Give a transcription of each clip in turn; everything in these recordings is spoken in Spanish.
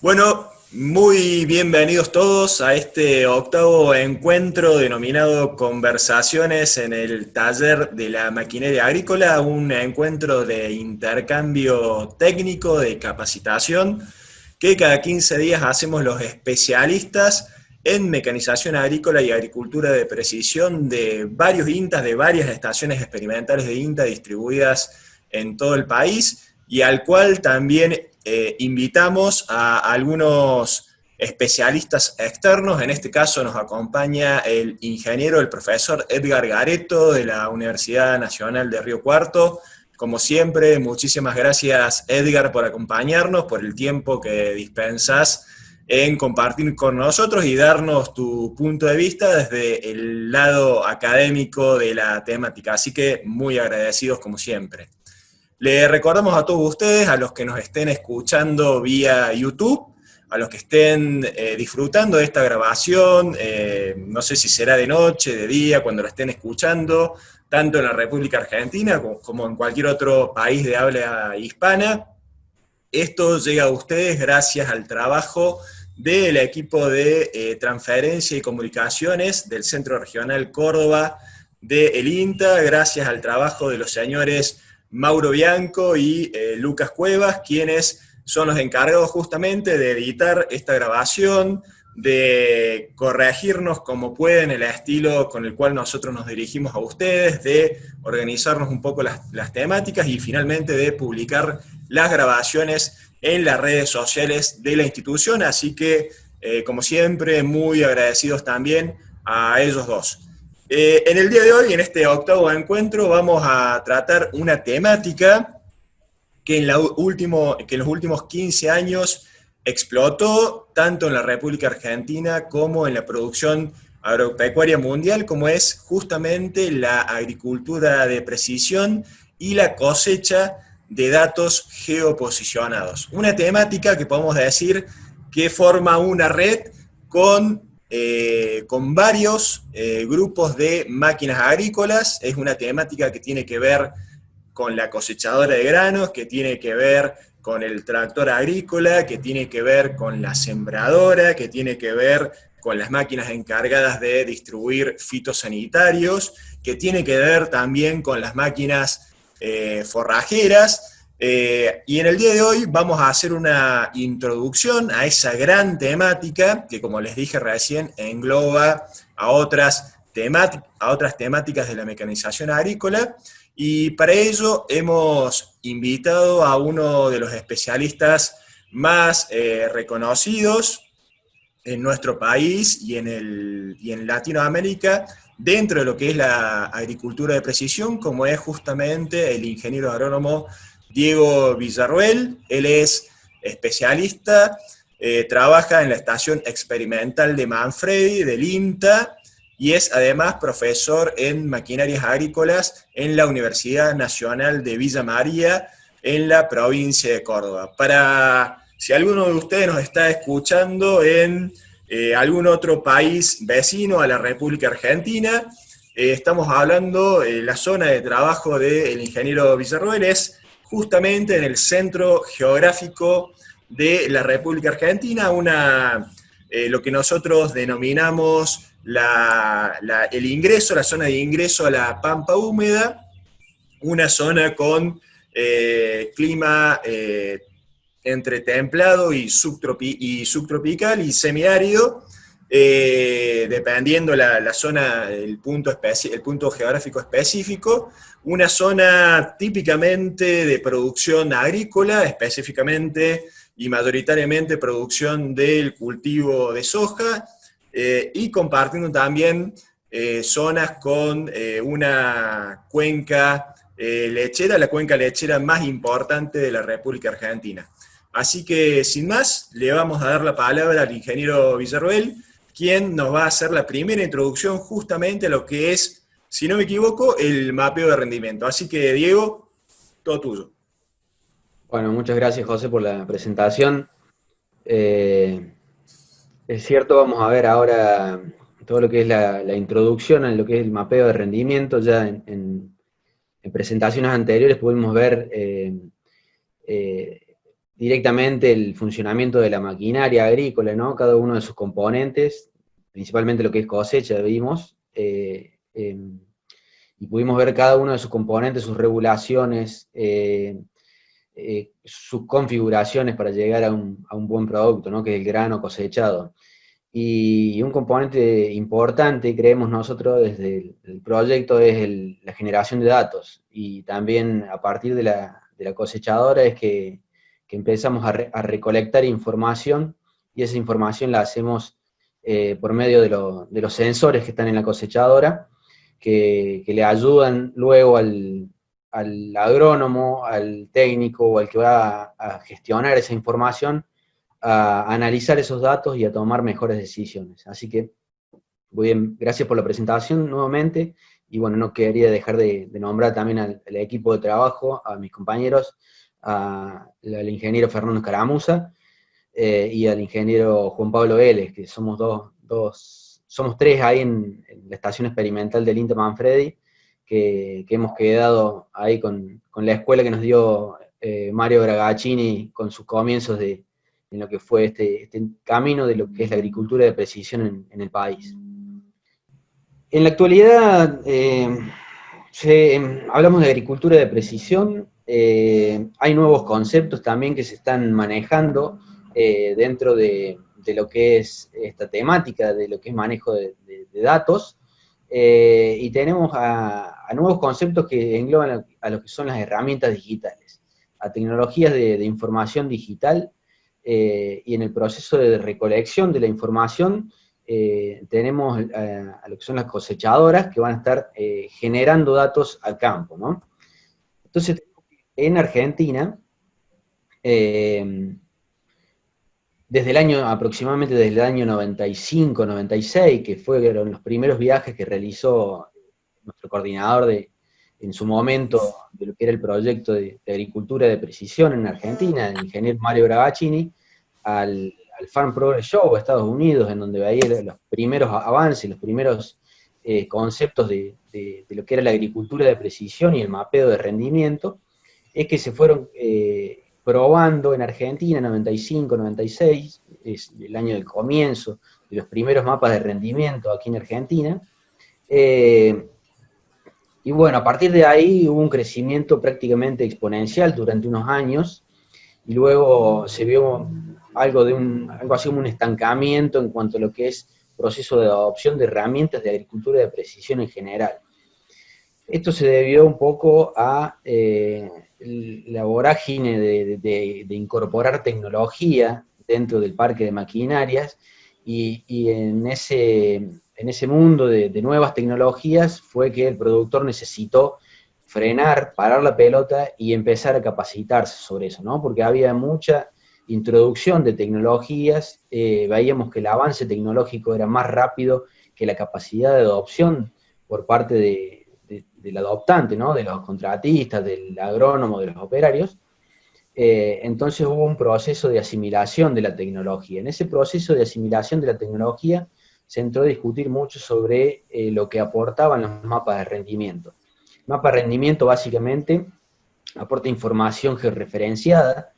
Bueno, muy bienvenidos todos a este octavo encuentro denominado Conversaciones en el Taller de la Maquinaria Agrícola, un encuentro de intercambio técnico, de capacitación, que cada 15 días hacemos los especialistas en mecanización agrícola y agricultura de precisión de varios INTAs, de varias estaciones experimentales de INTA distribuidas en todo el país, y al cual también invitamos a algunos especialistas externos. En este caso nos acompaña el ingeniero, el profesor Edgar Gareto de la Universidad Nacional de Río Cuarto. Como siempre, muchísimas gracias, Edgar, por acompañarnos, por el tiempo que dispensas en compartir con nosotros y darnos tu punto de vista desde el lado académico de la temática. Así que muy agradecidos como siempre. Le recordamos a todos ustedes, a los que nos estén escuchando vía YouTube, a los que estén disfrutando de esta grabación, no sé si será de noche, de día, cuando la estén escuchando, tanto en la República Argentina como en cualquier otro país de habla hispana. Esto llega a ustedes gracias al trabajo del equipo de transferencia y comunicaciones del Centro Regional Córdoba del INTA, gracias al trabajo de los señores Mauro Bianco y Lucas Cuevas, quienes son los encargados justamente de editar esta grabación, de corregirnos como pueden el estilo con el cual nosotros nos dirigimos a ustedes, de organizarnos un poco las temáticas y finalmente de publicar las grabaciones en las redes sociales de la institución. Así que, como siempre, muy agradecidos también a ellos dos. En el día de hoy, en este octavo encuentro, vamos a tratar una temática que que en los últimos 15 años explotó tanto en la República Argentina como en la producción agropecuaria mundial, como es justamente la agricultura de precisión y la cosecha de datos geoposicionados. Una temática que podemos decir que forma una red con varios grupos de máquinas agrícolas. Es una temática que tiene que ver con la cosechadora de granos, que tiene que ver con el tractor agrícola, que tiene que ver con la sembradora, que tiene que ver con las máquinas encargadas de distribuir fitosanitarios, que tiene que ver también con las máquinas forrajeras. Y en el día de hoy vamos a hacer una introducción a esa gran temática que, como les dije recién, engloba a otras temáticas de la mecanización agrícola. Y para ello hemos invitado a uno de los especialistas más reconocidos en nuestro país y en Latinoamérica dentro de lo que es la agricultura de precisión, como es justamente el ingeniero agrónomo Diego Villarroel. Él es especialista, trabaja en la estación experimental de Manfredi, del INTA, y es además profesor en maquinarias agrícolas en la Universidad Nacional de Villa María, en la provincia de Córdoba. Para si alguno de ustedes nos está escuchando en algún otro país vecino a la República Argentina, estamos hablando, la zona de trabajo del ingeniero Villarroel es justamente en el centro geográfico de la República Argentina, lo que nosotros denominamos el ingreso, la zona de ingreso a la Pampa Húmeda, una zona con clima entre templado y subtropical y semiárido, dependiendo la zona, el punto geográfico específico, una zona típicamente de producción agrícola, específicamente y mayoritariamente producción del cultivo de soja, y compartiendo también zonas con una cuenca lechera, la cuenca lechera más importante de la República Argentina. Así que, sin más, le vamos a dar la palabra al ingeniero Villarroel, quien nos va a hacer la primera introducción justamente a lo que es, si no me equivoco, el mapeo de rendimiento. Así que, Diego, todo tuyo. Bueno, muchas gracias José por la presentación. Eh, es cierto, vamos a ver ahora todo lo que es la introducción a lo que es el mapeo de rendimiento. Ya en presentaciones anteriores pudimos ver, directamente el funcionamiento de la maquinaria agrícola, ¿no? Cada uno de sus componentes, principalmente lo que es cosecha, vimos, y pudimos ver cada uno de sus componentes, sus regulaciones, sus configuraciones para llegar a un buen producto, ¿no? Que es el grano cosechado. Y un componente importante, creemos nosotros, desde el proyecto es la generación de datos. Y también a partir de la cosechadora es que empezamos a recolectar información, y esa información la hacemos por medio de los sensores que están en la cosechadora, que le ayudan luego al agrónomo, al técnico o al que va a gestionar esa información, a analizar esos datos y a tomar mejores decisiones. Así que, muy bien, gracias por la presentación nuevamente, y bueno, no quería dejar de nombrar también al equipo de trabajo, a mis compañeros, al ingeniero Fernando Caramuza, y al ingeniero Juan Pablo Vélez, que somos somos tres ahí en la estación experimental del INTA Manfredi, que hemos quedado ahí con la escuela que nos dio Mario Bragaccini con sus comienzos en lo que fue este camino de lo que es la agricultura de precisión en el país. En la actualidad, hablamos de agricultura de precisión, hay nuevos conceptos también que se están manejando dentro de lo que es esta temática, de lo que es manejo de datos, y tenemos a nuevos conceptos que engloban a lo que son las herramientas digitales, a tecnologías de información digital, y en el proceso de recolección de la información tenemos a lo que son las cosechadoras, que van a estar generando datos al campo, ¿no? Entonces, en Argentina, aproximadamente desde el año 95, 96, que fueron los primeros viajes que realizó nuestro coordinador en su momento de lo que era el proyecto de agricultura de precisión en Argentina, el ingeniero Mario Bragaccini, al Farm Progress Show a Estados Unidos, en donde veía los primeros avances, los primeros conceptos de lo que era la agricultura de precisión y el mapeo de rendimiento, es que se fueron probando en Argentina, 95, 96, es el año del comienzo de los primeros mapas de rendimiento aquí en Argentina. Y bueno, a partir de ahí hubo un crecimiento prácticamente exponencial durante unos años, y luego se vio algo así como un estancamiento en cuanto a lo que es proceso de adopción de herramientas de agricultura de precisión en general. Esto se debió un poco a la vorágine de incorporar tecnología dentro del parque de maquinarias, y en ese mundo de nuevas tecnologías fue que el productor necesitó frenar, parar la pelota y empezar a capacitarse sobre eso, ¿no? Porque había mucha introducción de tecnologías, veíamos que el avance tecnológico era más rápido que la capacidad de adopción por parte del adoptante, ¿no? De los contratistas, del agrónomo, de los operarios. Entonces hubo un proceso de asimilación de la tecnología. En ese proceso de asimilación de la tecnología se entró a discutir mucho sobre lo que aportaban los mapas de rendimiento. El mapa de rendimiento básicamente aporta información georreferenciada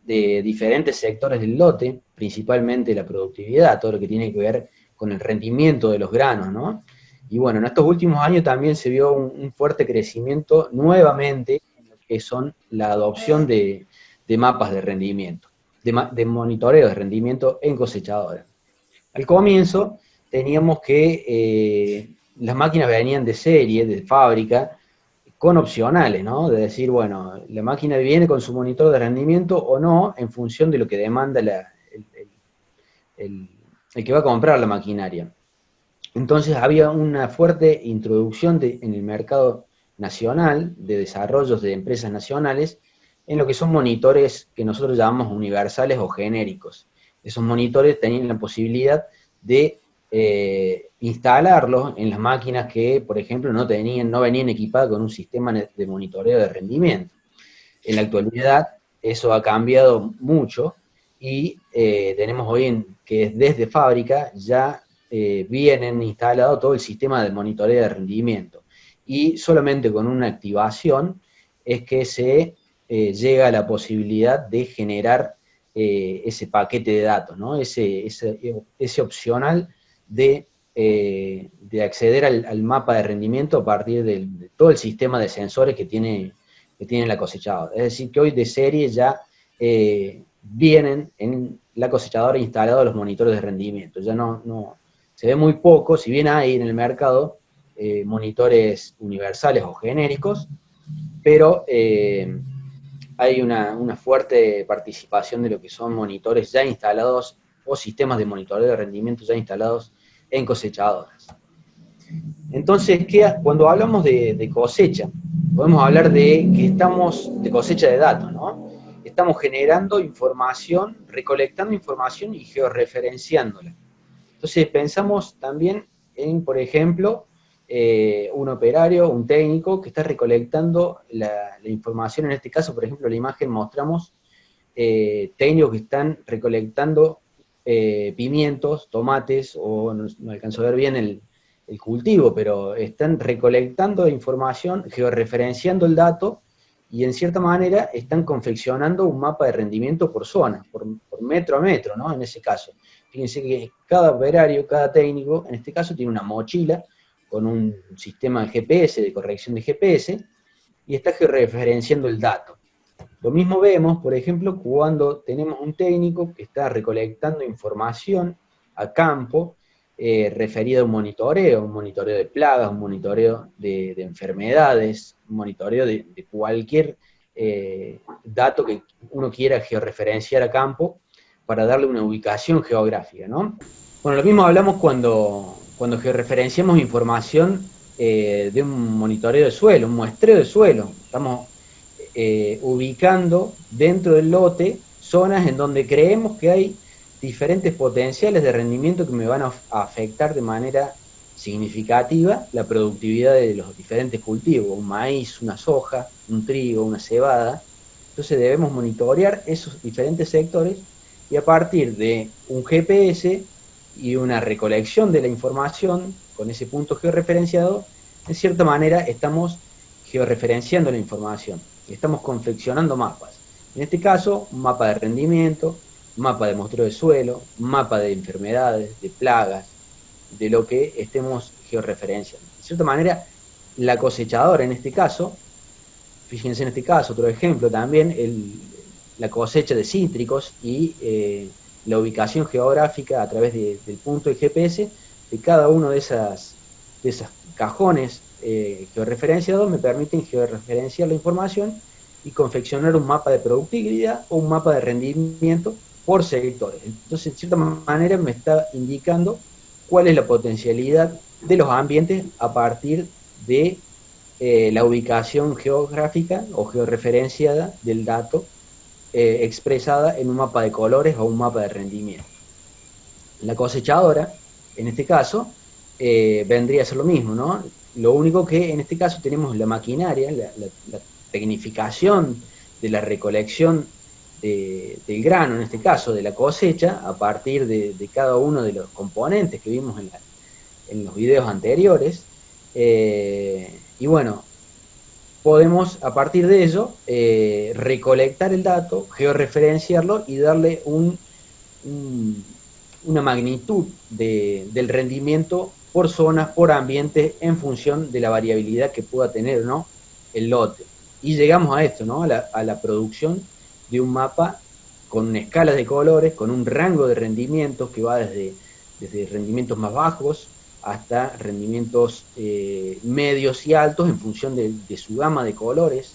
de diferentes sectores del lote, principalmente la productividad, todo lo que tiene que ver con el rendimiento de los granos, ¿no? Y bueno, en estos últimos años también se vio un fuerte crecimiento nuevamente en lo que son la adopción de mapas de rendimiento, de monitoreo de rendimiento en cosechadora. Al comienzo teníamos que las máquinas venían de serie, de fábrica, con opcionales, ¿no? De decir, bueno, la máquina viene con su monitor de rendimiento o no, en función de lo que demanda el que va a comprar la maquinaria. Entonces había una fuerte introducción en el mercado nacional, de desarrollos de empresas nacionales, en lo que son monitores que nosotros llamamos universales o genéricos. Esos monitores tenían la posibilidad de instalarlos en las máquinas que, por ejemplo, no venían equipadas con un sistema de monitoreo de rendimiento. En la actualidad eso ha cambiado mucho, y tenemos hoy que desde fábrica ya vienen instalado todo el sistema de monitoreo de rendimiento, y solamente con una activación es que se llega la posibilidad de generar ese paquete de datos, ¿no? Ese opcional de acceder al mapa de rendimiento a partir de todo el sistema de sensores que tiene la cosechadora. Es decir, que hoy de serie ya vienen en la cosechadora instalados los monitores de rendimiento. Ya no se ve muy poco, si bien hay en el mercado monitores universales o genéricos, pero hay una fuerte participación de lo que son monitores ya instalados o sistemas de monitoreo de rendimiento ya instalados en cosechadoras. Entonces, cuando hablamos de cosecha, podemos hablar de cosecha de datos, ¿no? Estamos generando información, recolectando información y georreferenciándola. Entonces, pensamos también en, por ejemplo, un operario, un técnico que está recolectando la información. En este caso, por ejemplo, en la imagen mostramos técnicos que están recolectando pimientos, tomates, o no alcanzo a ver bien el cultivo, pero están recolectando información, georreferenciando el dato, y en cierta manera están confeccionando un mapa de rendimiento por zona, por metro a metro, ¿no? En ese caso. Fíjense que cada operario, cada técnico, en este caso tiene una mochila con un sistema de GPS, de corrección de GPS, y está georreferenciando el dato. Lo mismo vemos, por ejemplo, cuando tenemos un técnico que está recolectando información a campo, referido a un monitoreo de plagas, un monitoreo de enfermedades, un monitoreo de cualquier dato que uno quiera georreferenciar a campo para darle una ubicación geográfica, ¿no? Bueno, lo mismo hablamos cuando georreferenciamos información de un monitoreo de suelo, un muestreo de suelo. Estamos ubicando dentro del lote zonas en donde creemos que hay diferentes potenciales de rendimiento que me van a afectar de manera significativa la productividad de los diferentes cultivos, un maíz, una soja, un trigo, una cebada. Entonces debemos monitorear esos diferentes sectores y a partir de un GPS y una recolección de la información con ese punto georreferenciado, en cierta manera estamos georreferenciando la información y estamos confeccionando mapas. En este caso, un mapa de rendimiento, un mapa de muestreo de suelo, un mapa de enfermedades, de plagas, de lo que estemos georreferenciando. De cierta manera, la cosechadora en este caso, fíjense en este caso, otro ejemplo también, la cosecha de cítricos y la ubicación geográfica a través del punto de GPS de cada uno de esas cajones georreferenciados me permiten georreferenciar la información y confeccionar un mapa de productividad o un mapa de rendimiento por sectores. Entonces, en cierta manera me está indicando cuál es la potencialidad de los ambientes a partir de la ubicación geográfica o georreferenciada del dato expresada en un mapa de colores o un mapa de rendimiento. La cosechadora, en este caso, vendría a ser lo mismo, ¿no? Lo único que en este caso tenemos la maquinaria, la tecnificación de la recolección del grano, en este caso de la cosecha, a partir de cada uno de los componentes que vimos en los videos anteriores. Y bueno, podemos a partir de ello recolectar el dato, georreferenciarlo y darle una magnitud del rendimiento por zonas, por ambiente, en función de la variabilidad que pueda tener, ¿no?, el lote. Y llegamos a esto, ¿no?, a la producción de un mapa con escalas de colores, con un rango de rendimientos que va desde rendimientos más bajos hasta rendimientos medios y altos en función de su gama de colores,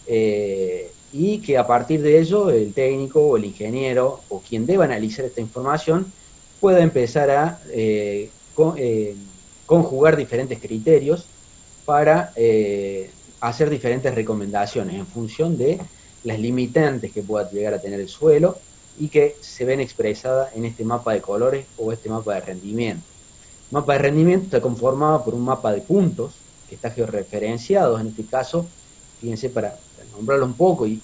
y que a partir de ello el técnico o el ingeniero o quien deba analizar esta información pueda empezar a conjugar diferentes criterios para hacer diferentes recomendaciones en función de las limitantes que pueda llegar a tener el suelo y que se ven expresadas en este mapa de colores o este mapa de rendimiento. El mapa de rendimiento está conformado por un mapa de puntos que está georreferenciado, en este caso, fíjense, para nombrarlo un poco y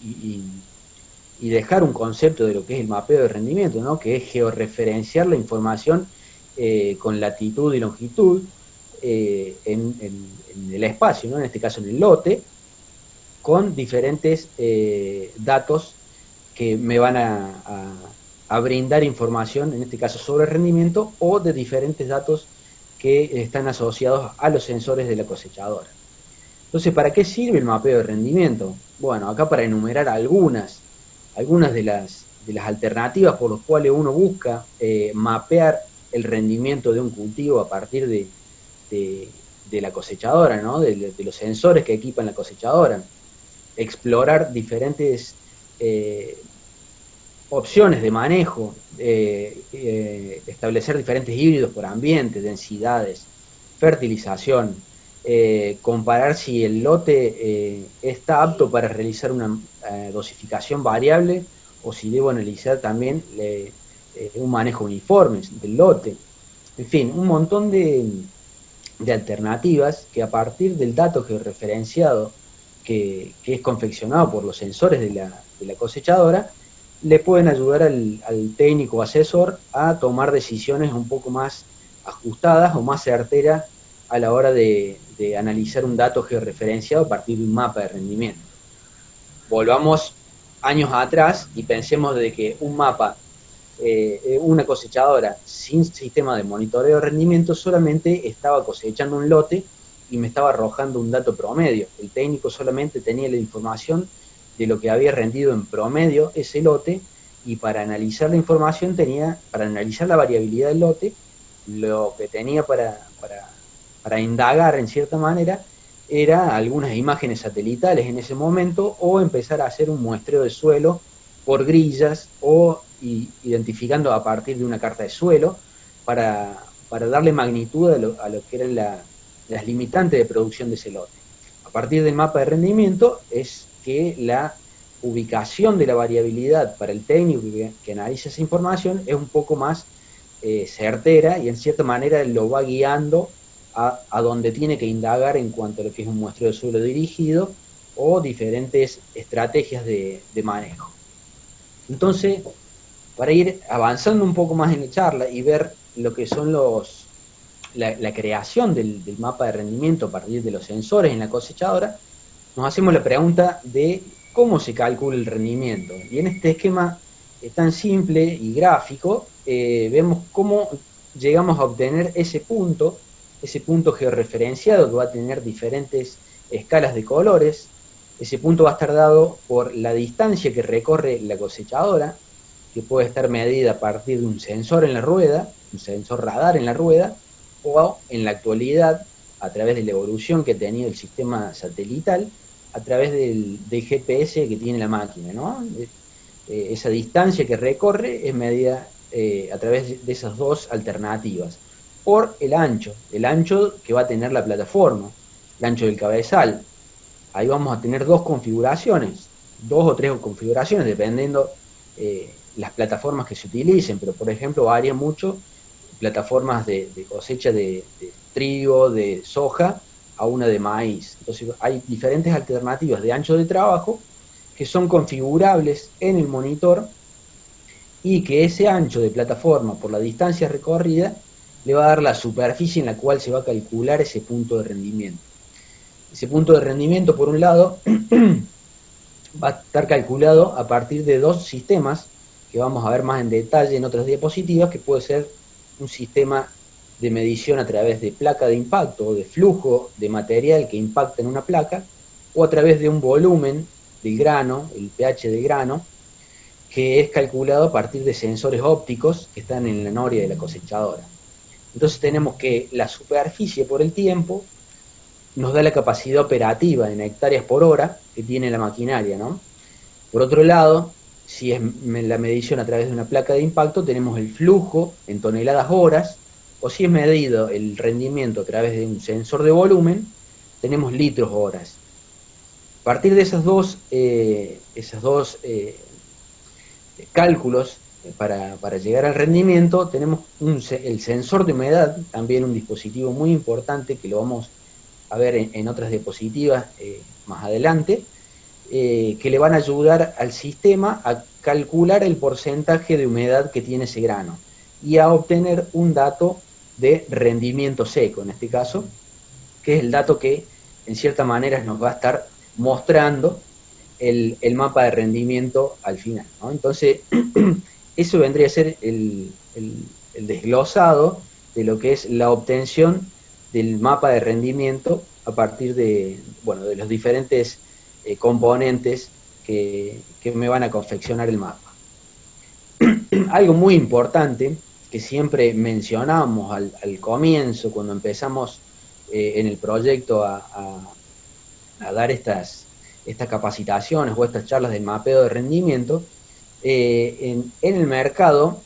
dejar un concepto de lo que es el mapeo de rendimiento, ¿no?, que es georreferenciar la información con latitud y longitud en el espacio, ¿no?, en este caso en el lote, con diferentes datos que me van a brindar información, en este caso sobre rendimiento, o de diferentes datos que están asociados a los sensores de la cosechadora. Entonces, ¿para qué sirve el mapeo de rendimiento? Bueno, acá para enumerar algunas de las alternativas por las cuales uno busca mapear el rendimiento de un cultivo a partir de la cosechadora, ¿no? De los sensores que equipan la cosechadora. Explorar diferentes opciones de manejo, establecer diferentes híbridos por ambiente, densidades, fertilización, comparar si el lote está apto para realizar una dosificación variable o si debo analizar también un manejo uniforme del lote. En fin, un montón de alternativas que a partir del dato georreferenciado que es confeccionado por los sensores de la cosechadora, le pueden ayudar al técnico asesor a tomar decisiones un poco más ajustadas o más certeras a la hora de analizar un dato georreferenciado a partir de un mapa de rendimiento. Volvamos años atrás y pensemos de que un mapa, una cosechadora sin sistema de monitoreo de rendimiento solamente estaba cosechando un lote y me estaba arrojando un dato promedio. El técnico solamente tenía la información de lo que había rendido en promedio ese lote, y para analizar la información para analizar la variabilidad del lote, lo que tenía para indagar en cierta manera era algunas imágenes satelitales en ese momento, o empezar a hacer un muestreo de suelo por grillas, o identificando a partir de una carta de suelo, para darle magnitud a lo que eran las limitantes de producción de ese lote. A partir del mapa de rendimiento es que la ubicación de la variabilidad para el técnico que analiza esa información es un poco más certera, y en cierta manera lo va guiando a donde tiene que indagar en cuanto a lo que es un muestreo de suelo dirigido o diferentes estrategias de manejo. Entonces, para ir avanzando un poco más en la charla y ver lo que son la creación del mapa de rendimiento a partir de los sensores en la cosechadora, nos hacemos la pregunta de cómo se calcula el rendimiento. Y en este esquema tan simple y gráfico, vemos cómo llegamos a obtener ese punto georreferenciado que va a tener diferentes escalas de colores. Ese punto va a estar dado por la distancia que recorre la cosechadora, que puede estar medida a partir de un sensor en la rueda, un sensor radar en la rueda, o en la actualidad, a través de la evolución que ha tenido el sistema satelital, a través del GPS que tiene la máquina, ¿no? Esa distancia que recorre es medida a través de esas dos alternativas. Por el ancho que va a tener la plataforma, el ancho del cabezal. Ahí vamos a tener dos configuraciones, dos o tres configuraciones, dependiendo las plataformas que se utilicen, pero por ejemplo varía mucho plataformas de cosecha de trigo, de soja, a una de maíz. Entonces hay diferentes alternativas de ancho de trabajo que son configurables en el monitor, y que ese ancho de plataforma por la distancia recorrida le va a dar la superficie en la cual se va a calcular ese punto de rendimiento. Ese punto de rendimiento, por un lado, va a estar calculado a partir de dos sistemas que vamos a ver más en detalle en otras diapositivas, que puede ser un sistema de medición a través de placa de impacto o de flujo de material que impacta en una placa, o a través de un volumen del grano, el pH del grano, que es calculado a partir de sensores ópticos que están en la noria de la cosechadora. Entonces tenemos que la superficie por el tiempo nos da la capacidad operativa en hectáreas por hora que tiene la maquinaria, ¿no? Por otro lado, si es la medición a través de una placa de impacto, tenemos el flujo en toneladas horas, o si es medido el rendimiento a través de un sensor de volumen, tenemos litros horas. A partir de esos dos cálculos para llegar al rendimiento, tenemos el sensor de humedad, también un dispositivo muy importante que lo vamos a ver en otras diapositivas más adelante, que le van a ayudar al sistema a calcular el porcentaje de humedad que tiene ese grano y a obtener un dato de rendimiento seco, en este caso, que es el dato que en cierta manera nos va a estar mostrando el mapa de rendimiento al final, ¿no? Entonces, eso vendría a ser el desglosado de lo que es la obtención del mapa de rendimiento a partir de, bueno, de los diferentes componentes que me van a confeccionar el mapa. Algo muy importante que siempre mencionamos al comienzo, cuando empezamos en el proyecto a dar estas capacitaciones o estas charlas del mapeo de rendimiento, en el mercado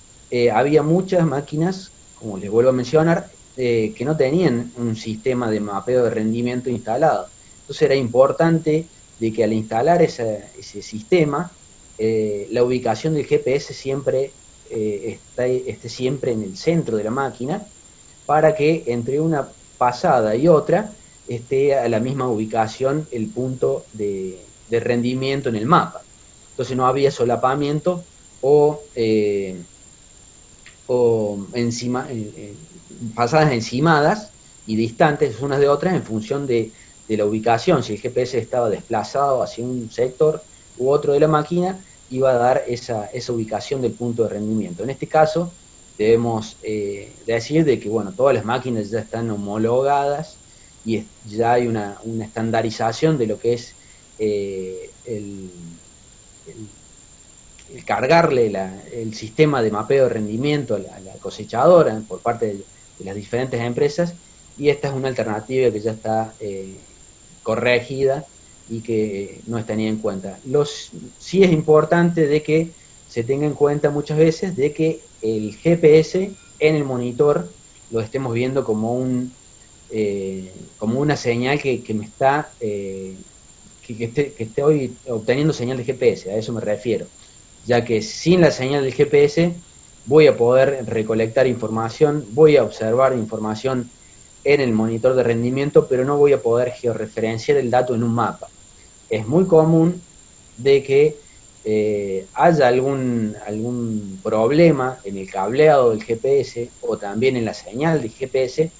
había muchas máquinas, como les vuelvo a mencionar, que no tenían un sistema de mapeo de rendimiento instalado. Entonces era importante de que al instalar ese sistema, la ubicación del GPS siempre esté siempre en el centro de la máquina, para que entre una pasada y otra esté a la misma ubicación el punto de rendimiento en el mapa. Entonces no había solapamiento o pasadas encimadas y distantes unas de otras en función de la ubicación. Si el GPS estaba desplazado hacia un sector u otro de la máquina, iba a dar esa ubicación del punto de rendimiento. En este caso, debemos decir de que, bueno, todas las máquinas ya están homologadas y ya hay una estandarización de lo que es el cargarle el sistema de mapeo de rendimiento a la cosechadora por parte de las diferentes empresas, y esta es una alternativa que ya está corregida y que no es tenida en cuenta. Sí es importante de que se tenga en cuenta muchas veces de que el GPS en el monitor lo estemos viendo como una señal que me está que esté hoy obteniendo señal de GPS, a eso me refiero, ya que sin la señal del GPS voy a poder recolectar información, voy a observar información en el monitor de rendimiento, pero no voy a poder georreferenciar el dato en un mapa. Es muy común de que haya algún problema en el cableado del GPS o también en la señal del GPS,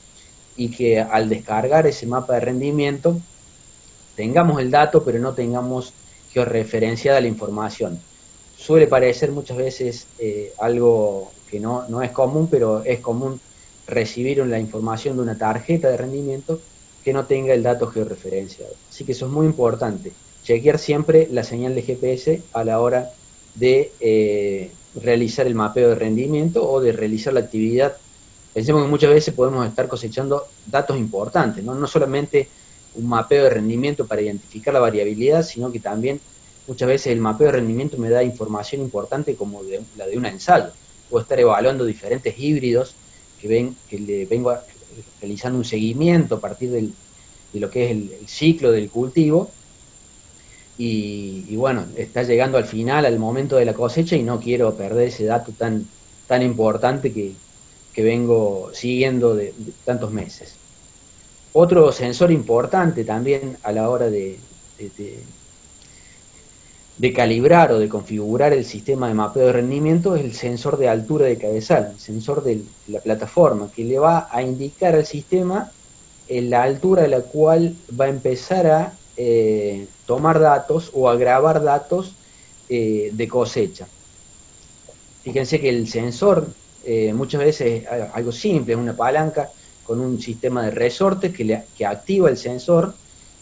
y que al descargar ese mapa de rendimiento tengamos el dato pero no tengamos georreferenciada la información. Suele parecer muchas veces algo que no es común, pero es común recibir la información de una tarjeta de rendimiento que no tenga el dato georreferenciado. Así que eso es muy importante, chequear siempre la señal de GPS a la hora de realizar el mapeo de rendimiento o de realizar la actividad. Pensemos que muchas veces podemos estar cosechando datos importantes, no solamente un mapeo de rendimiento para identificar la variabilidad, sino que también muchas veces el mapeo de rendimiento me da información importante como la de un ensayo. Puedo estar evaluando diferentes híbridos que le vengo realizando un seguimiento a partir de lo que es el ciclo del cultivo, y bueno, está llegando al final, al momento de la cosecha, y no quiero perder ese dato tan importante que vengo siguiendo de tantos meses. Otro sensor importante también a la hora de calibrar o de configurar el sistema de mapeo de rendimiento es el sensor de altura de cabezal, el sensor de la plataforma, que le va a indicar al sistema la altura a la cual va a empezar a tomar datos o a grabar datos de cosecha. Fíjense que el sensor muchas veces es algo simple, es una palanca con un sistema de resortes que activa el sensor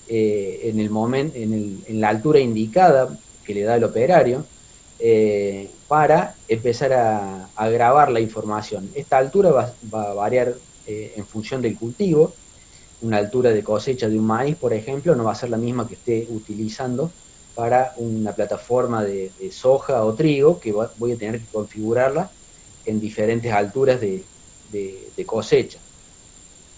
en la altura indicada que le da el operario, para empezar a grabar la información. Esta altura va a variar en función del cultivo. Una altura de cosecha de un maíz, por ejemplo, no va a ser la misma que esté utilizando para una plataforma de soja o trigo, que voy a tener que configurarla en diferentes alturas de cosecha.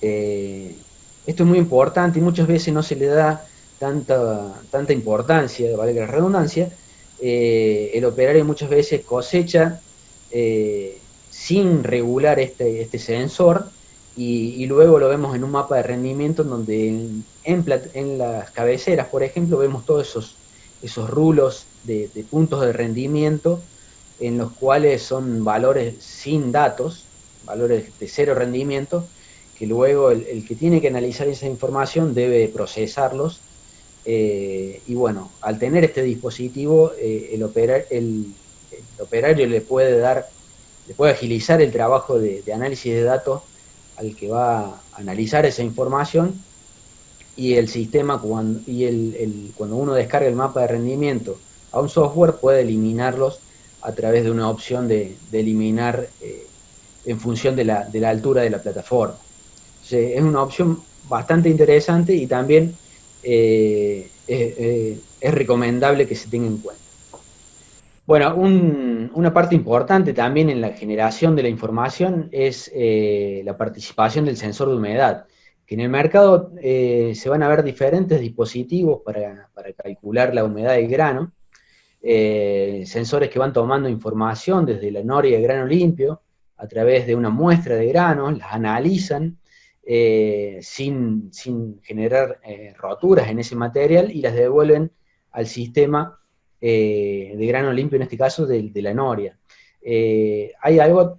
Esto es muy importante y muchas veces no se le da tanta importancia, vale la redundancia. El operario muchas veces cosecha sin regular este sensor, y luego lo vemos en un mapa de rendimiento en donde en las cabeceras, por ejemplo, vemos todos esos rulos de puntos de rendimiento en los cuales son valores sin datos, valores de cero rendimiento, que luego el que tiene que analizar esa información debe procesarlos Y bueno, al tener este dispositivo, el operario le puede agilizar el trabajo de análisis de datos al que va a analizar esa información, y el sistema, cuando uno descarga el mapa de rendimiento a un software, puede eliminarlos a través de una opción de eliminar en función de la altura de la plataforma. Entonces, es una opción bastante interesante y también es recomendable que se tenga en cuenta. Bueno, una parte importante también en la generación de la información es la participación del sensor de humedad, que en el mercado se van a ver diferentes dispositivos para calcular la humedad del grano, sensores que van tomando información desde la noria de grano limpio a través de una muestra de granos, las analizan sin generar roturas en ese material y las devuelven al sistema de grano limpio, en este caso de la noria. Hay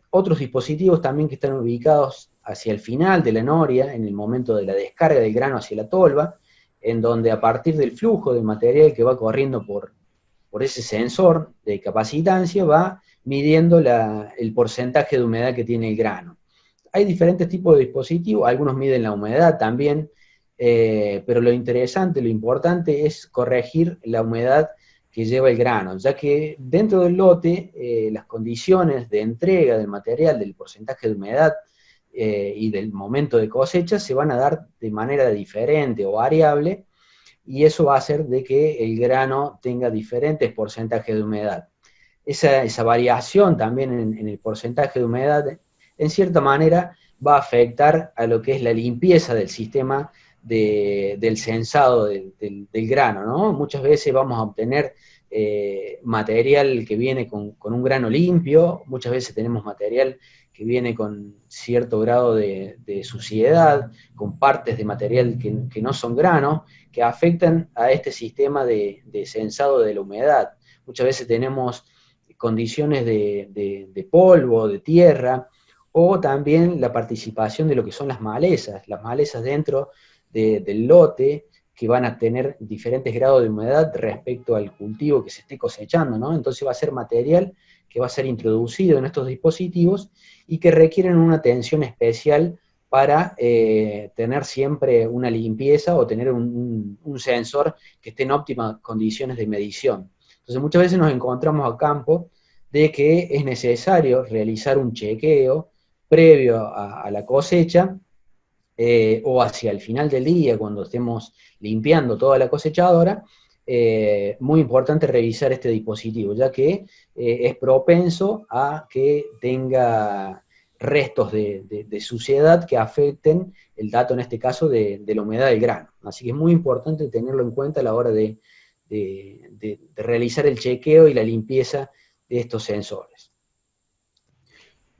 otros dispositivos también que están ubicados hacia el final de la noria, en el momento de la descarga del grano hacia la tolva, en donde a partir del flujo de material que va corriendo por ese sensor de capacitancia va midiendo el porcentaje de humedad que tiene el grano. Hay diferentes tipos de dispositivos, algunos miden la humedad también, pero lo interesante, lo importante es corregir la humedad que lleva el grano, ya que dentro del lote las condiciones de entrega del material, del porcentaje de humedad y del momento de cosecha se van a dar de manera diferente o variable, y eso va a hacer de que el grano tenga diferentes porcentajes de humedad. Esa variación también en el porcentaje de humedad, en cierta manera, va a afectar a lo que es la limpieza del sistema del censado del grano, ¿no? Muchas veces vamos a obtener material que viene con un grano limpio, muchas veces tenemos material que viene con cierto grado de suciedad, con partes de material que no son grano, que afectan a este sistema de censado de la humedad. Muchas veces tenemos condiciones de polvo, de tierra, o también la participación de lo que son las malezas dentro del lote, que van a tener diferentes grados de humedad respecto al cultivo que se esté cosechando, ¿no? Entonces va a ser material que va a ser introducido en estos dispositivos y que requieren una atención especial para tener siempre una limpieza o tener un sensor que esté en óptimas condiciones de medición. Entonces muchas veces nos encontramos a campo de que es necesario realizar un chequeo previo a la cosecha, o hacia el final del día, cuando estemos limpiando toda la cosechadora. Muy importante revisar este dispositivo, ya que es propenso a que tenga restos de suciedad que afecten el dato, en este caso, de la humedad del grano. Así que es muy importante tenerlo en cuenta a la hora de realizar el chequeo y la limpieza de estos sensores.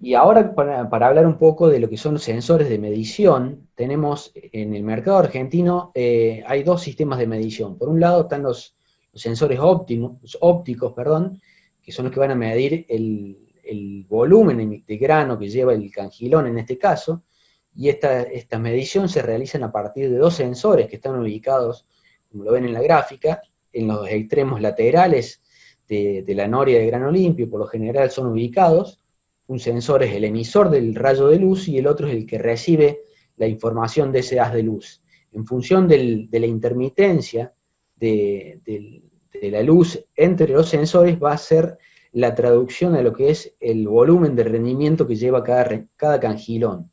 Y ahora, para hablar un poco de lo que son los sensores de medición, tenemos en el mercado argentino, hay dos sistemas de medición. Por un lado están los sensores ópticos, que son los que van a medir el volumen de grano que lleva el cangilón en este caso, y esta medición se realizan a partir de dos sensores que están ubicados, como lo ven en la gráfica, en los extremos laterales de la noria de grano limpio. Por lo general son ubicados. Un sensor es el emisor del rayo de luz y el otro es el que recibe la información de ese haz de luz. En función de la intermitencia de la luz entre los sensores, va a ser la traducción a lo que es el volumen de rendimiento que lleva cada cangilón.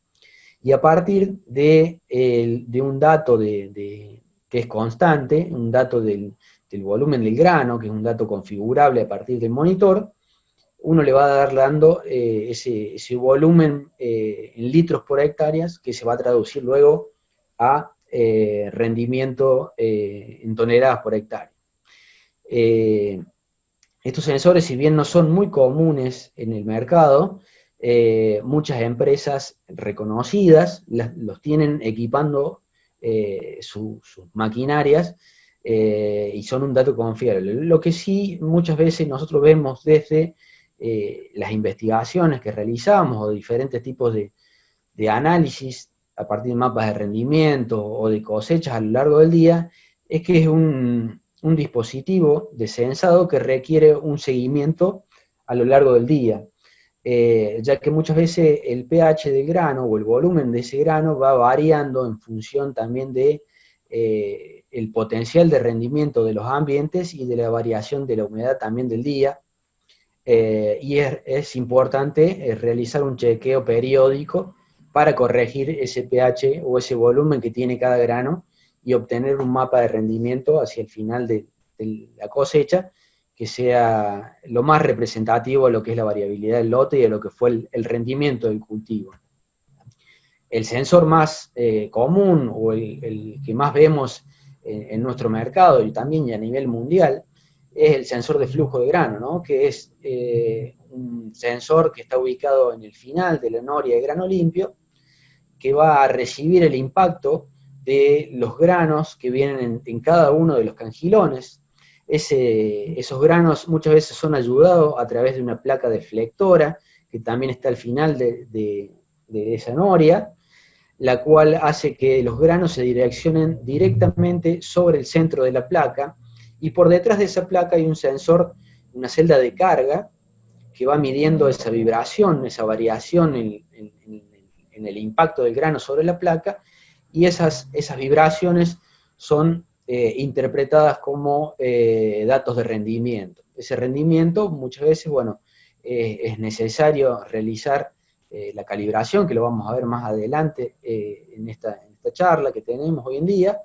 Y a partir de un dato que es constante, un dato del volumen del grano, que es un dato configurable a partir del monitor, uno le va a dar dando ese volumen en litros por hectáreas, que se va a traducir luego a rendimiento en toneladas por hectárea. Estos sensores, si bien no son muy comunes en el mercado, muchas empresas reconocidas los tienen equipando sus maquinarias, y son un dato confiable. Lo que sí muchas veces nosotros vemos desde las investigaciones que realizamos, o diferentes tipos de análisis a partir de mapas de rendimiento o de cosechas a lo largo del día, es que es un dispositivo de sensado que requiere un seguimiento a lo largo del día, ya que muchas veces el pH del grano o el volumen de ese grano va variando en función también de el potencial de rendimiento de los ambientes y de la variación de la humedad también del día. Y es importante realizar un chequeo periódico para corregir ese pH o ese volumen que tiene cada grano y obtener un mapa de rendimiento hacia el final de la cosecha que sea lo más representativo de lo que es la variabilidad del lote y de lo que fue el rendimiento del cultivo. El sensor más común o el que más vemos en nuestro mercado y también y a nivel mundial es el sensor de flujo de grano, ¿no? Que es un sensor que está ubicado en el final de la noria de grano limpio, que va a recibir el impacto de los granos que vienen en cada uno de los cangilones. Esos granos muchas veces son ayudados a través de una placa deflectora, que también está al final de esa noria, la cual hace que los granos se direccionen directamente sobre el centro de la placa, y por detrás de esa placa hay un sensor, una celda de carga, que va midiendo esa vibración, esa variación en el impacto del grano sobre la placa, y esas vibraciones son interpretadas como datos de rendimiento. Ese rendimiento muchas veces, bueno, es necesario realizar la calibración, que lo vamos a ver más adelante en esta charla que tenemos hoy en día,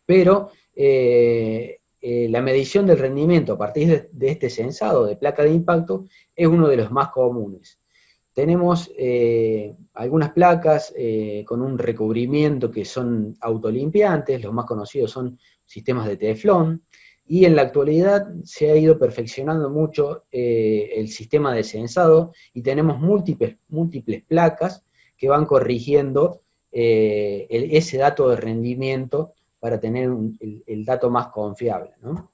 pero la medición del rendimiento a partir de este sensado de placa de impacto es uno de los más comunes. Tenemos algunas placas con un recubrimiento que son autolimpiantes, los más conocidos son sistemas de teflón, y en la actualidad se ha ido perfeccionando mucho el sistema de sensado y tenemos múltiples placas que van corrigiendo ese dato de rendimiento para tener el dato más confiable, ¿no?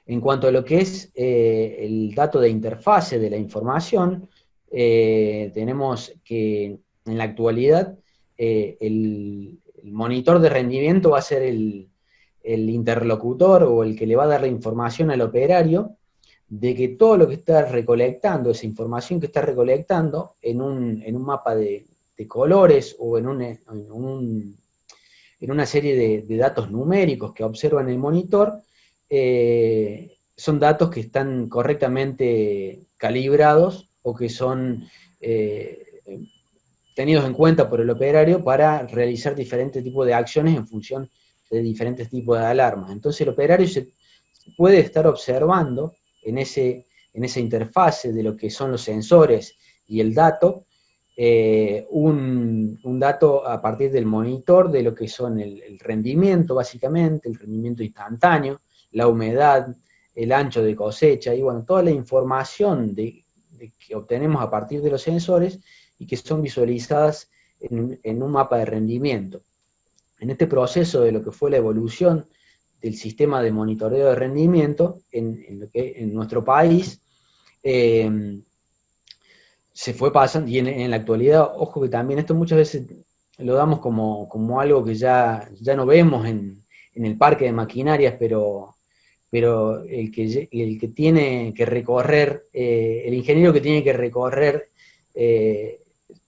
En cuanto a lo que es el dato de interfase de la información, tenemos que en la actualidad el monitor de rendimiento va a ser el interlocutor o el que le va a dar la información al operario de que todo lo que está recolectando, esa información que está recolectando en un mapa de colores o en una serie de datos numéricos que observa en el monitor, son datos que están correctamente calibrados o que son tenidos en cuenta por el operario para realizar diferentes tipos de acciones en función de diferentes tipos de alarmas. Entonces el operario se puede estar observando en esa interfase de lo que son los sensores y el dato, un dato a partir del monitor de lo que son el rendimiento, básicamente, el rendimiento instantáneo, la humedad, el ancho de cosecha, y bueno, toda la información que obtenemos a partir de los sensores y que son visualizadas en un mapa de rendimiento. En este proceso de lo que fue la evolución del sistema de monitoreo de rendimiento en nuestro país, se fue pasando, y en la actualidad, ojo que también esto muchas veces lo damos como algo que ya no vemos en el parque de maquinarias, pero el que tiene que recorrer, el ingeniero que tiene que recorrer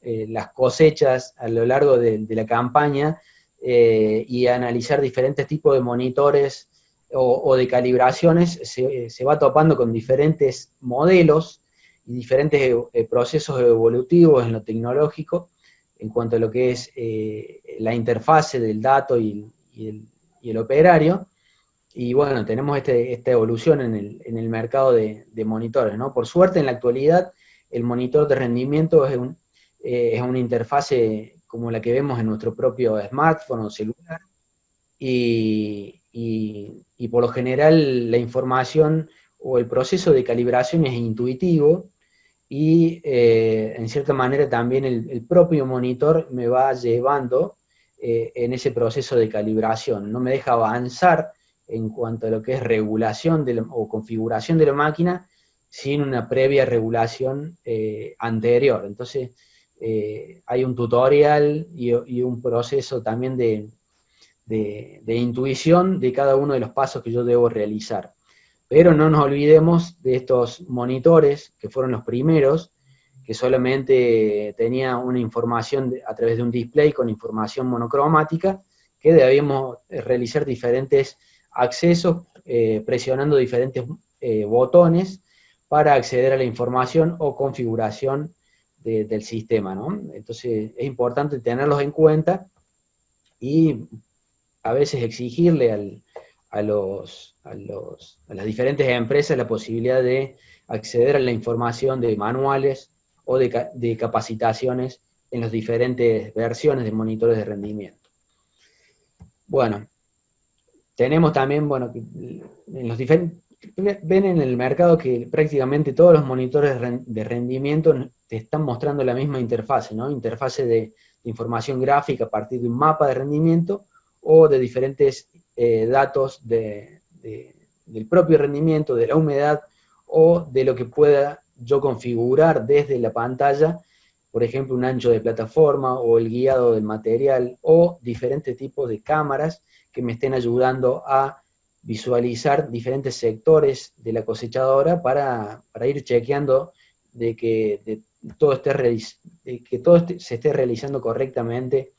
las cosechas a lo largo de la campaña y analizar diferentes tipos de monitores o de calibraciones, se va topando con diferentes modelos y diferentes procesos evolutivos en lo tecnológico en cuanto a lo que es la interfase del dato y el operario. Y bueno, tenemos esta evolución en el mercado de monitores, ¿no? Por suerte, en la actualidad, el monitor de rendimiento es una interfase como la que vemos en nuestro propio smartphone o celular, y por lo general la información o el proceso de calibración es intuitivo, y en cierta manera también el propio monitor me va llevando en ese proceso de calibración, no me deja avanzar en cuanto a lo que es regulación o configuración de la máquina sin una previa regulación anterior. Entonces hay un tutorial y un proceso también de de intuición de cada uno de los pasos que yo debo realizar. Pero no nos olvidemos de estos monitores, que fueron los primeros, que solamente tenía una información a través de un display con información monocromática, que debíamos realizar diferentes accesos presionando diferentes botones para acceder a la información o configuración del sistema, ¿no? Entonces es importante tenerlos en cuenta y a veces exigirle a las diferentes empresas la posibilidad de acceder a la información de manuales o de capacitaciones en las diferentes versiones de monitores de rendimiento. Bueno, tenemos también, bueno, en los diferentes, ven en el mercado que prácticamente todos los monitores de rendimiento te están mostrando la misma interfase, ¿no? Interfase de información gráfica a partir de un mapa de rendimiento o de diferentes datos del propio rendimiento, de la humedad o de lo que pueda yo configurar desde la pantalla, por ejemplo, un ancho de plataforma o el guiado del material o diferentes tipos de cámaras que me estén ayudando a visualizar diferentes sectores de la cosechadora para ir chequeando de que todo se esté realizando correctamente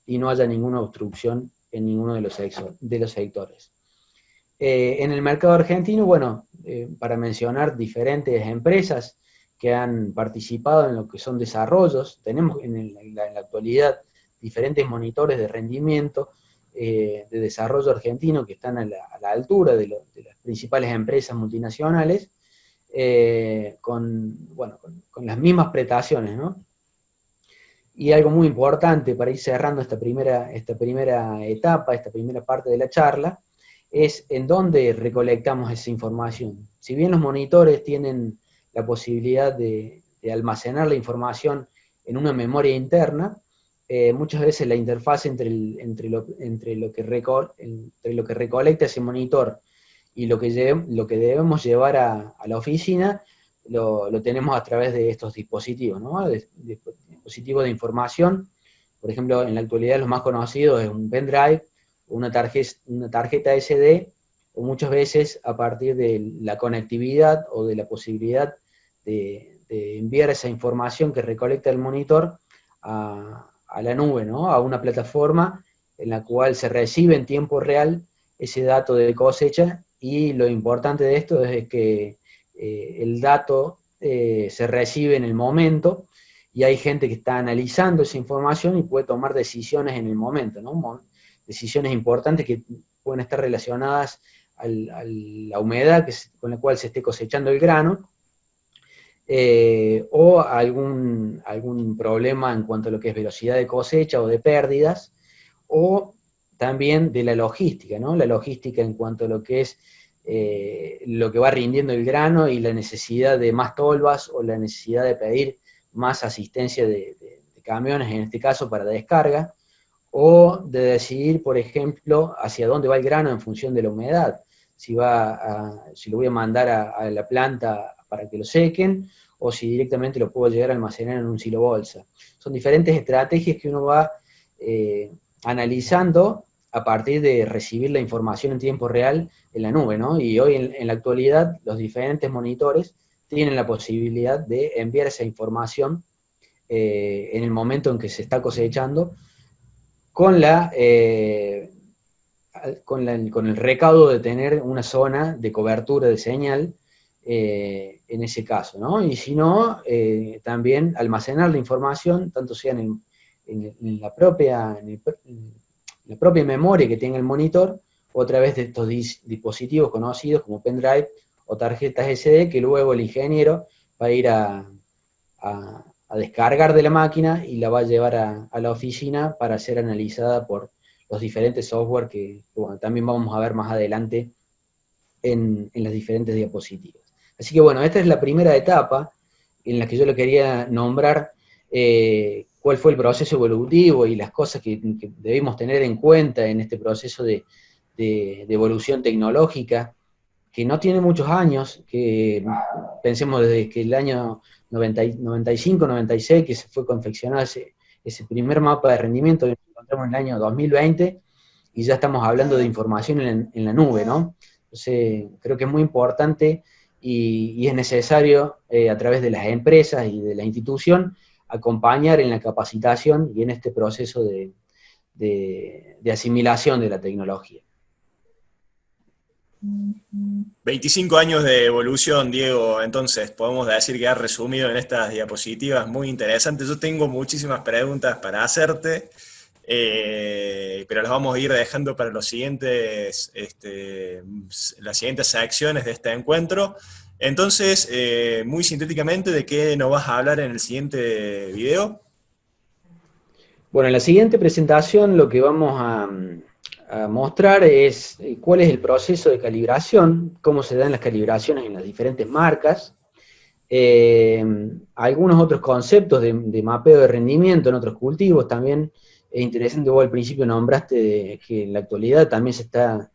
y no haya ninguna obstrucción en ninguno de los sectores. En el mercado argentino, bueno, para mencionar diferentes empresas que han participado en lo que son desarrollos, tenemos en la actualidad diferentes monitores de rendimiento de desarrollo argentino que están a la altura de las principales empresas multinacionales, con las mismas prestaciones, ¿no? Y algo muy importante para ir cerrando esta primera etapa, esta primera parte de la charla, es en dónde recolectamos esa información. Si bien los monitores tienen la posibilidad de almacenar la información en una memoria interna, muchas veces la interfaz entre lo que recolecta ese monitor y lo que debemos llevar a la oficina, lo tenemos a través de estos dispositivos, ¿no? Dispositivos de información. Por ejemplo, en la actualidad los más conocidos es un pendrive, una tarjeta SD, o muchas veces a partir de la conectividad o de la posibilidad de enviar esa información que recolecta el monitor a la nube, ¿no? A una plataforma en la cual se recibe en tiempo real ese dato de cosecha, y lo importante de esto es que el dato se recibe en el momento, y hay gente que está analizando esa información y puede tomar decisiones en el momento, ¿no? Decisiones importantes que pueden estar relacionadas a la humedad con la cual se esté cosechando el grano, o algún problema en cuanto a lo que es velocidad de cosecha o de pérdidas, o también de la logística, ¿no? La logística en cuanto a lo que es lo que va rindiendo el grano y la necesidad de más tolvas o la necesidad de pedir más asistencia de camiones, en este caso para descarga, o de decidir, por ejemplo, hacia dónde va el grano en función de la humedad, si lo voy a mandar a la planta para que lo sequen, o si directamente lo puedo llegar a almacenar en un silo bolsa. Son diferentes estrategias que uno va analizando a partir de recibir la información en tiempo real en la nube, ¿no? Y hoy en la actualidad los diferentes monitores tienen la posibilidad de enviar esa información en el momento en que se está cosechando, con el recaudo de tener una zona de cobertura de señal en ese caso, ¿no? Y si no, también almacenar la información, tanto sea en la propia memoria que tenga el monitor, o a través de estos dispositivos conocidos como pendrive o tarjetas SD, que luego el ingeniero va a ir a descargar de la máquina y la va a llevar a la oficina para ser analizada por los diferentes software que bueno, también vamos a ver más adelante en las diferentes diapositivas. Así que bueno, esta es la primera etapa en la que yo le quería nombrar cuál fue el proceso evolutivo y las cosas que debemos tener en cuenta en este proceso de evolución tecnológica, que no tiene muchos años, que pensemos desde que el año 95, 96, que se fue confeccionado ese primer mapa de rendimiento, que encontramos en el año 2020, y ya estamos hablando de información en la nube, ¿no? Entonces, creo que es muy importante y es necesario, a través de las empresas y de la institución, acompañar en la capacitación y en este proceso de asimilación de la tecnología. 25 años de evolución, Diego, entonces podemos decir que has resumido en estas diapositivas muy interesantes. Yo tengo muchísimas preguntas para hacerte, pero las vamos a ir dejando para los siguientes, las siguientes secciones de este encuentro. Entonces, muy sintéticamente, ¿de qué nos vas a hablar en el siguiente video? Bueno, en la siguiente presentación lo que vamos a mostrar es cuál es el proceso de calibración, cómo se dan las calibraciones en las diferentes marcas, algunos otros conceptos de mapeo de rendimiento en otros cultivos. También es interesante, vos al principio nombraste que en la actualidad también se está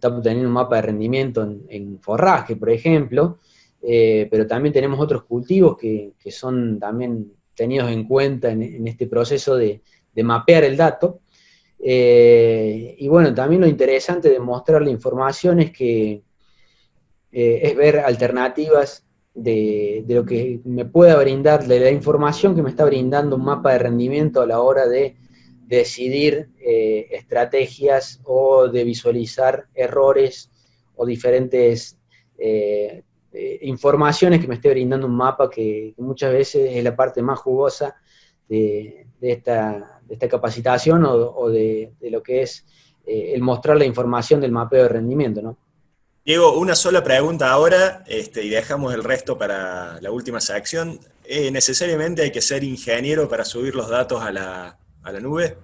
obteniendo un mapa de rendimiento en forraje, por ejemplo, pero también tenemos otros cultivos que son también tenidos en cuenta en este proceso de mapear el dato. Y bueno, también lo interesante de mostrar la información es que es ver alternativas de lo que me pueda brindar, de la información que me está brindando un mapa de rendimiento a la hora de decidir estrategias o de visualizar errores o diferentes informaciones que me esté brindando un mapa que muchas veces es la parte más jugosa de esta capacitación o de lo que es el mostrar la información del mapeo de rendimiento, ¿no? Diego, una sola pregunta ahora, y dejamos el resto para la última sección. ¿Necesariamente hay que ser ingeniero para subir los datos a la nube?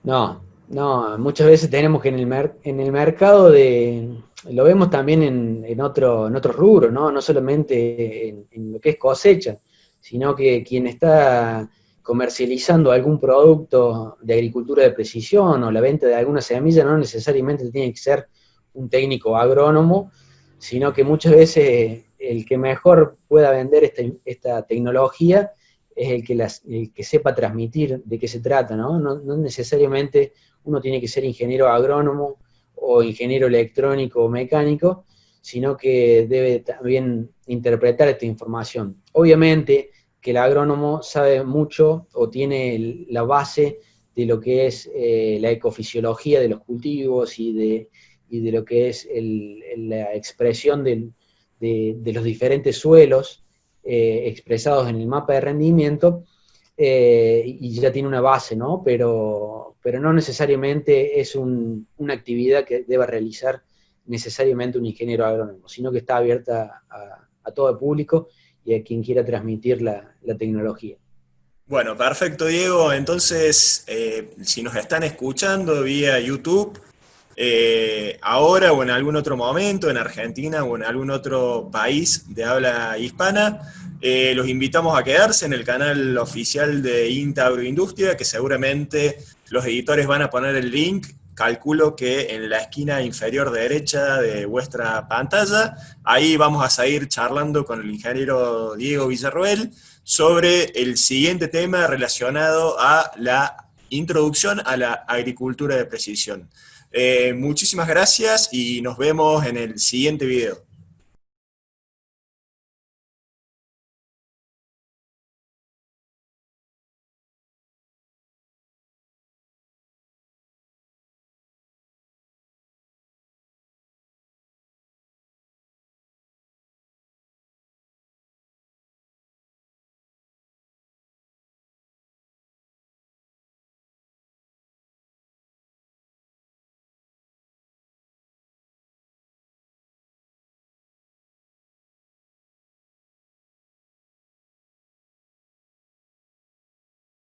No, no, muchas veces tenemos que en el mercado lo vemos también en otros rubros, ¿no? No solamente en lo que es cosecha, sino que quien está comercializando algún producto de agricultura de precisión o la venta de alguna semilla no necesariamente tiene que ser un técnico agrónomo, sino que muchas veces el que mejor pueda vender esta tecnología es el que sepa transmitir de qué se trata, ¿no? No necesariamente uno tiene que ser ingeniero agrónomo o ingeniero electrónico o mecánico, sino que debe también interpretar esta información. Obviamente que el agrónomo sabe mucho o tiene la base de lo que es la ecofisiología de los cultivos y de lo que es la expresión de los diferentes suelos expresados en el mapa de rendimiento, y ya tiene una base, ¿no? Pero no necesariamente es una actividad que deba realizar necesariamente un ingeniero agrónomo, sino que está abierta a todo el público y a quien quiera transmitir la tecnología. Bueno, perfecto, Diego. Entonces, si nos están escuchando vía YouTube, ahora o en algún otro momento, en Argentina o en algún otro país de habla hispana, los invitamos a quedarse en el canal oficial de INTA Agroindustria, que seguramente los editores van a poner el link, calculo que en la esquina inferior derecha de vuestra pantalla. Ahí vamos a seguir charlando con el ingeniero Diego Villarroel sobre el siguiente tema relacionado a la introducción a la agricultura de precisión. Muchísimas gracias y nos vemos en el siguiente video.